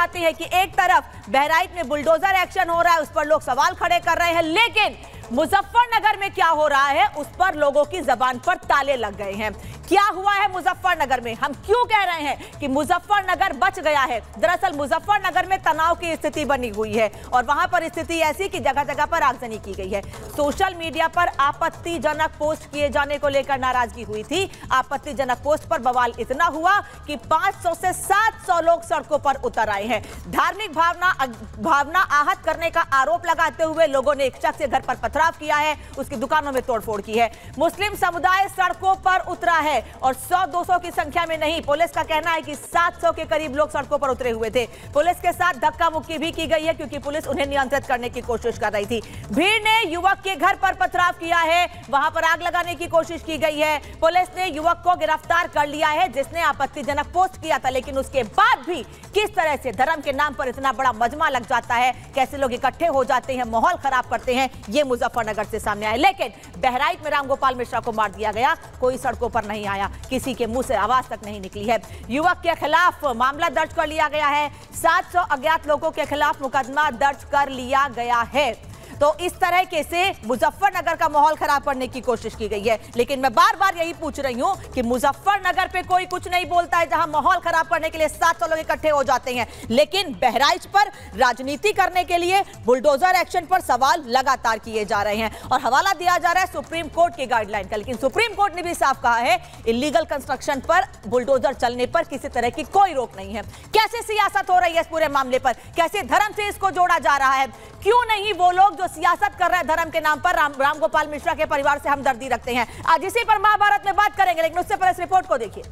जाती है कि एक तरफ बहराइच में बुलडोजर एक्शन हो रहा है, उस पर लोग सवाल खड़े कर रहे हैं, लेकिन मुजफ्फरनगर में क्या हो रहा है उस पर लोगों की जबान पर ताले लग गए हैं। क्या हुआ है मुजफ्फरनगर में? हम क्यों कह रहे हैं कि मुजफ्फरनगर बच गया है? दरअसल मुजफ्फरनगर में तनाव की स्थिति बनी हुई है और वहां पर स्थिति ऐसी कि जगह जगह पर आगजनी की गई है। सोशल मीडिया पर आपत्तिजनक पोस्ट किए जाने को लेकर नाराजगी हुई थी। आपत्तिजनक पोस्ट पर बवाल इतना हुआ कि 500 से 700 लोग सड़कों पर उतर आए हैं। धार्मिक भावना आहत करने का आरोप लगाते हुए लोगों ने एक शख्स के घर पर पथराव किया है, उसकी दुकानों में तोड़फोड़ की है। मुस्लिम समुदाय सड़कों पर उतरा है और 100-200 की संख्या में नहीं, पुलिस का कहना है कि 700 के करीब लोग सड़कों पर उतरे हुए थे। पुलिस के साथ धक्का मुक्की भी की गई है क्योंकि पुलिस उन्हें नियंत्रित करने की कोशिश कर रही थी। भीड़ ने युवक के घर पर पथराव किया है, वहां पर आग लगाने की कोशिश की गई है। पुलिस ने युवक को गिरफ्तार कर लिया है जिसने आपत्तिजनक पोस्ट किया था, लेकिन उसके बाद भी किस तरह से धर्म के नाम पर इतना बड़ा मजमा लग जाता है, कैसे लोग इकट्ठे हो जाते हैं, माहौल खराब करते हैं, यह मुजफ्फरनगर से सामने आया। लेकिन बहराइच में रामगोपाल मिश्रा को मार दिया गया, कोई सड़कों पर नहीं आया, किसी के मुंह से आवाज तक नहीं निकली है। युवक के खिलाफ मामला दर्ज कर लिया गया है, 700 अज्ञात लोगों के खिलाफ मुकदमा दर्ज कर लिया गया है। तो इस तरह के से मुजफ्फरनगर का माहौल खराब करने की कोशिश की गई है। लेकिन मैं बार बार यही पूछ रही हूं कि मुजफ्फरनगर पे कोई कुछ नहीं बोलता है जहां माहौल खराब करने के लिए 700 लोग इकट्ठे हो जाते हैं, लेकिन बहराइच पर राजनीति करने के लिए बुलडोजर एक्शन पर सवाल लगातार किए जा रहे हैं और हवाला दिया जा रहा है सुप्रीम कोर्ट की गाइडलाइन का। लेकिन सुप्रीम कोर्ट ने भी साफ कहा है इलीगल कंस्ट्रक्शन पर बुलडोजर चलने पर किसी तरह की कोई रोक नहीं है। कैसे सियासत हो रही है इस पूरे मामले पर, कैसे धर्म से इसको जोड़ा जा रहा है? क्यों नहीं वो लोग जो सियासत कर रहे हैं धर्म के नाम पर रामगोपाल मिश्रा के परिवार से हमदर्दी रखते हैं? आज इसी पर महाभारत में बात करेंगे, लेकिन उससे पहले इस रिपोर्ट को देखिए।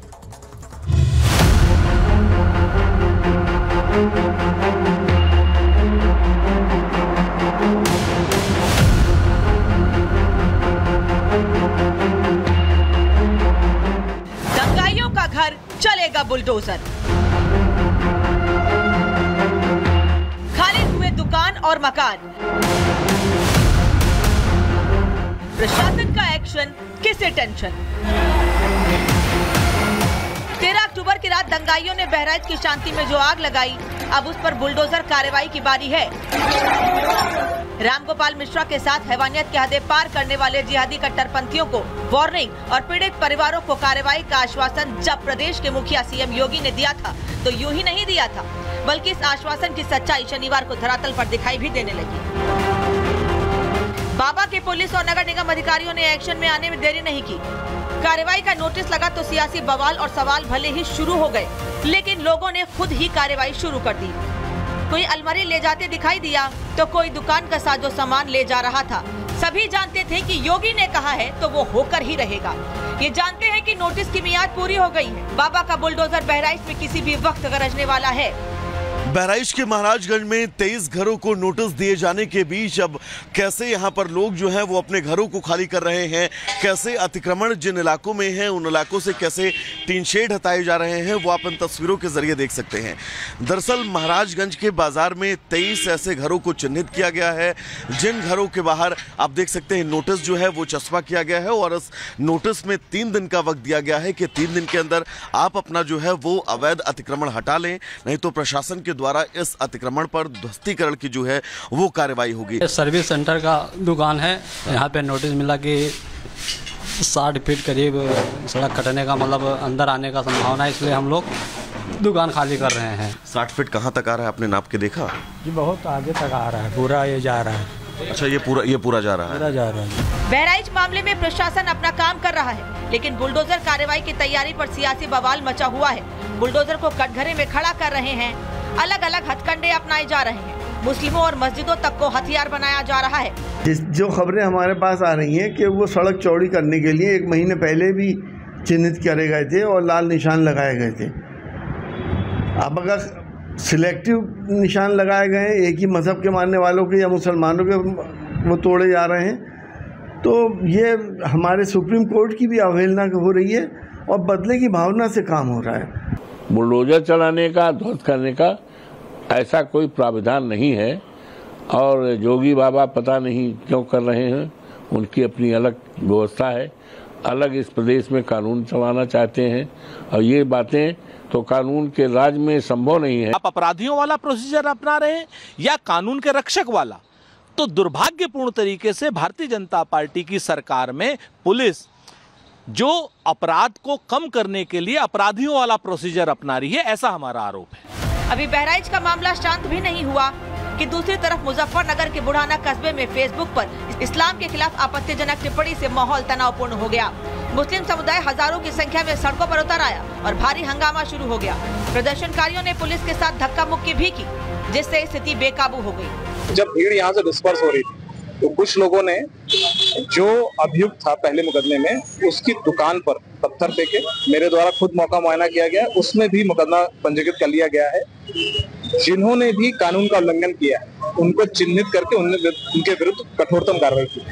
दंगाइयों का घर चलेगा बुलडोजर, खाली हुए दुकान और मकान, प्रशासन का एक्शन किसे टेंशन? 13 अक्टूबर की रात दंगाइयों ने बहराइच की शांति में जो आग लगाई, अब उस पर बुलडोजर कार्रवाई की बारी है। रामगोपाल मिश्रा के साथ हैवानियत की हदें पार करने वाले जिहादी कट्टरपंथियों को वार्निंग और पीड़ित परिवारों को कार्रवाई का आश्वासन जब प्रदेश के मुखिया सीएम योगी ने दिया था तो यूं ही नहीं दिया था, बल्कि इस आश्वासन की सच्चाई शनिवार को धरातल पर दिखाई भी देने लगी। बाबा के पुलिस और नगर निगम अधिकारियों ने एक्शन में आने में देरी नहीं की। कार्रवाई का नोटिस लगा तो सियासी बवाल और सवाल भले ही शुरू हो गए, लेकिन लोगों ने खुद ही कार्रवाई शुरू कर दी। कोई अलमारी ले जाते दिखाई दिया तो कोई दुकान का साजो सामान ले जा रहा था। सभी जानते थे कि योगी ने कहा है तो वो होकर ही रहेगा। ये जानते हैं कि नोटिस की मियाद पूरी हो गई है। बाबा का बुलडोजर बहराइच में किसी भी वक्त गरजने वाला है। बहराइच के महाराजगंज में 23 घरों को नोटिस दिए जाने के बीच अब कैसे यहां पर लोग जो हैं वो अपने घरों को खाली कर रहे हैं, कैसे अतिक्रमण जिन इलाकों में हैं उन इलाकों से कैसे टीन शेड हटाए जा रहे हैं, वो आप इन तस्वीरों के जरिए देख सकते हैं। दरअसल महाराजगंज के बाजार में 23 ऐसे घरों को चिन्हित किया गया है जिन घरों के बाहर आप देख सकते हैं नोटिस जो है वो चस्पा किया गया है और इस नोटिस में 3 दिन का वक्त दिया गया है कि 3 दिन के अंदर आप अपना जो है वो अवैध अतिक्रमण हटा लें, नहीं तो प्रशासन के द्वारा इस अतिक्रमण पर ध्वस्तीकरण की जो है वो कार्रवाई होगी। सर्विस सेंटर का दुकान है, यहाँ पे नोटिस मिला कि 60 फीट करीब सड़क कटने का मतलब अंदर आने का संभावना है, इसलिए हम लोग दुकान खाली कर रहे हैं। 60 फीट कहाँ तक आ रहा है, आपने नाप के देखा? ये बहुत आगे तक आ रहा है, पूरा ये जा रहा है। अच्छा, ये पूरा जा रहा है। बहराइच मामले में प्रशासन अपना काम कर रहा है, लेकिन बुलडोजर कार्रवाई की तैयारी पर सियासी बवाल मचा हुआ है। बुलडोजर को कटघरे में खड़ा कर रहे हैं, अलग अलग हथकंडे अपनाए जा रहे हैं, मुस्लिमों और मस्जिदों तक को हथियार बनाया जा रहा है। जो खबरें हमारे पास आ रही हैं कि वो सड़क चौड़ी करने के लिए 1 महीने पहले भी चिन्हित करे गए थे और लाल निशान लगाए गए थे। अब अगर सिलेक्टिव निशान लगाए गए हैं एक ही मजहब के मानने वालों के या मुसलमानों के, वो तोड़े जा रहे हैं, तो ये हमारे सुप्रीम कोर्ट की भी अवहेलना हो रही है और बदले की भावना से काम हो रहा है। बुलडोजर चलाने का, ध्वस्त करने का ऐसा कोई प्राविधान नहीं है और जोगी बाबा पता नहीं क्यों कर रहे हैं, उनकी अपनी अलग व्यवस्था है, अलग इस प्रदेश में कानून चलाना चाहते हैं और ये बातें तो कानून के राज में संभव नहीं है। आप अपराधियों वाला प्रोसीजर अपना रहे हैं या कानून के रक्षक वाला? तो दुर्भाग्यपूर्ण तरीके से भारतीय जनता पार्टी की सरकार में पुलिस जो अपराध को कम करने के लिए अपराधियों वाला प्रोसीजर अपना रही है, ऐसा हमारा आरोप है। अभी बहराइच का मामला शांत भी नहीं हुआ कि दूसरी तरफ मुजफ्फरनगर के बुढ़ाना कस्बे में फेसबुक पर इस्लाम के खिलाफ आपत्तिजनक टिप्पणी से माहौल तनावपूर्ण हो गया। मुस्लिम समुदाय हजारों की संख्या में सड़कों पर उतर आया और भारी हंगामा शुरू हो गया। प्रदर्शनकारियों ने पुलिस के साथ धक्का मुक्की भी की, जिससे स्थिति बेकाबू हो गई। जब भीड़ यहाँ से डिस्पर्स हो रही थी तो कुछ लोगों ने जो अभियुक्त था पहले मुकदमे में, उसकी दुकान पर पत्थर फेंके। मेरे द्वारा खुद मौका मुआयना किया गया, उसमें भी मुकदमा पंजीकृत कर लिया गया है। जिन्होंने भी कानून का उल्लंघन किया उनको चिन्हित करके उनके विरुद्ध कठोरतम कार्रवाई की।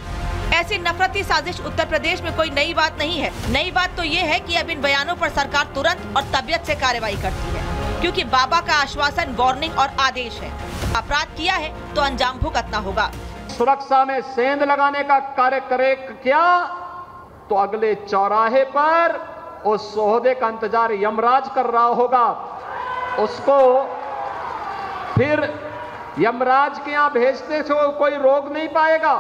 ऐसी नफरती साजिश उत्तर प्रदेश में कोई नई बात नहीं है। नई बात तो ये है कि अब इन बयानों पर सरकार तुरंत और तबियत से कार्रवाई करती है, क्योंकि बाबा का आश्वासन, वार्निंग और आदेश है। अपराध किया है तो अंजाम भुगतना होगा। सुरक्षा में सेंध लगाने का कार्य करे क्या तो अगले चौराहे पर उस सोहदे का इंतजार यमराज कर रहा होगा। उसको फिर यमराज के यहाँ भेजते से कोई रोक नहीं पाएगा।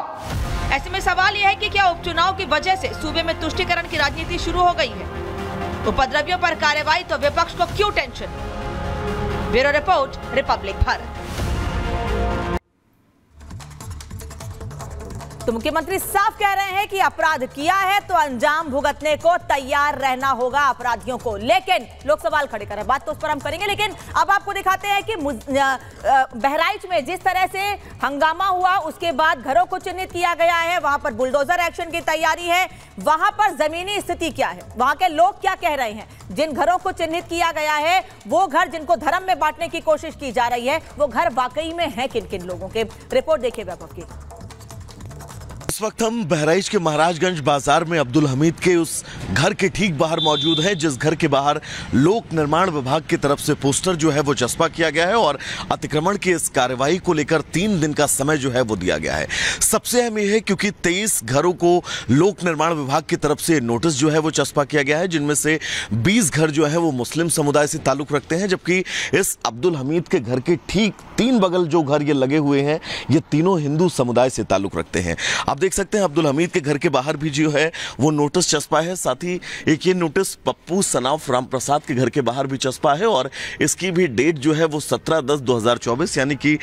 ऐसे में सवाल यह है कि क्या उपचुनाव की वजह से सूबे में तुष्टीकरण की राजनीति शुरू हो गई है? उपद्रवियों पर कार्रवाई तो विपक्ष को क्यों tension? Bureau report, Republic Bharat. तो मुख्यमंत्री साफ कह रहे हैं कि अपराध किया है तो अंजाम भुगतने को तैयार रहना होगा अपराधियों को। लेकिन लोग सवाल खड़े कर रहे हैं, बात तो उस पर हम करेंगे, लेकिन अब आपको दिखाते हैं कि बहराइच में जिस तरह से हंगामा हुआ, उसके बाद घरों को चिन्हित किया गया है, वहां पर बुलडोजर एक्शन की तैयारी है। वहां पर जमीनी स्थिति क्या है, वहां के लोग क्या कह रहे हैं? जिन घरों को चिन्हित किया गया है, वो घर जिनको धर्म में बांटने की कोशिश की जा रही है, वो घर वाकई में है किन किन लोगों के? रिपोर्ट देखिए वैभव की। इस वक्त हम बहराइच के महाराजगंज बाजार में अब्दुल हमीद के उस घर के ठीक बाहर मौजूद हैं, जिस घर के बाहर लोक निर्माण विभाग की तरफ से पोस्टर जो है वो चस्पा किया गया है और अतिक्रमण की इस कार्रवाई को लेकर 3 दिन का समय जो है वो दिया गया है। सबसे अहम यह है क्योंकि 23 घरों को लोक निर्माण विभाग की तरफ से नोटिस जो है वो चस्पा किया गया है, जिनमें से 20 घर जो है वो मुस्लिम समुदाय से ताल्लुक रखते हैं, जबकि इस अब्दुल हमीद के घर के ठीक 3 बगल जो घर ये लगे हुए हैं, ये तीनों हिंदू समुदाय से ताल्लुक रखते हैं। आप देख सकते हैं अब्दुल हमीद के घर के बाहर भी जो है वो नोटिस चस्पा है। साथ ही एक ये नोटिस पप्पू सनॉफ राम प्रसाद के घर के बाहर भी चस्पा है और इसकी भी डेट जो है वो 17/10/2024 यानी कि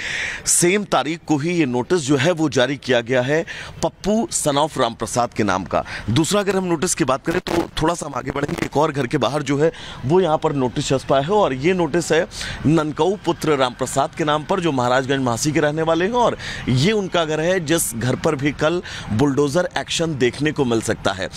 सेम तारीख को ही ये नोटिस जो है वो जारी किया गया है पप्पू सनॉफ राम प्रसाद के नाम का। दूसरा अगर हम नोटिस की बात करें तो थोड़ा सा हम आगे बढ़ेंगे, एक और घर के बाहर जो है वो यहाँ पर नोटिस चस्पा है और ये नोटिस है ननकऊ पुत्र राम प्रसाद के नाम पर, जो महाराजगंज महासी के रहने वाले हैं और ये उनका घर है जिस घर पर भी कल बुलडोजर एक्शन देखने को मिल सकता है।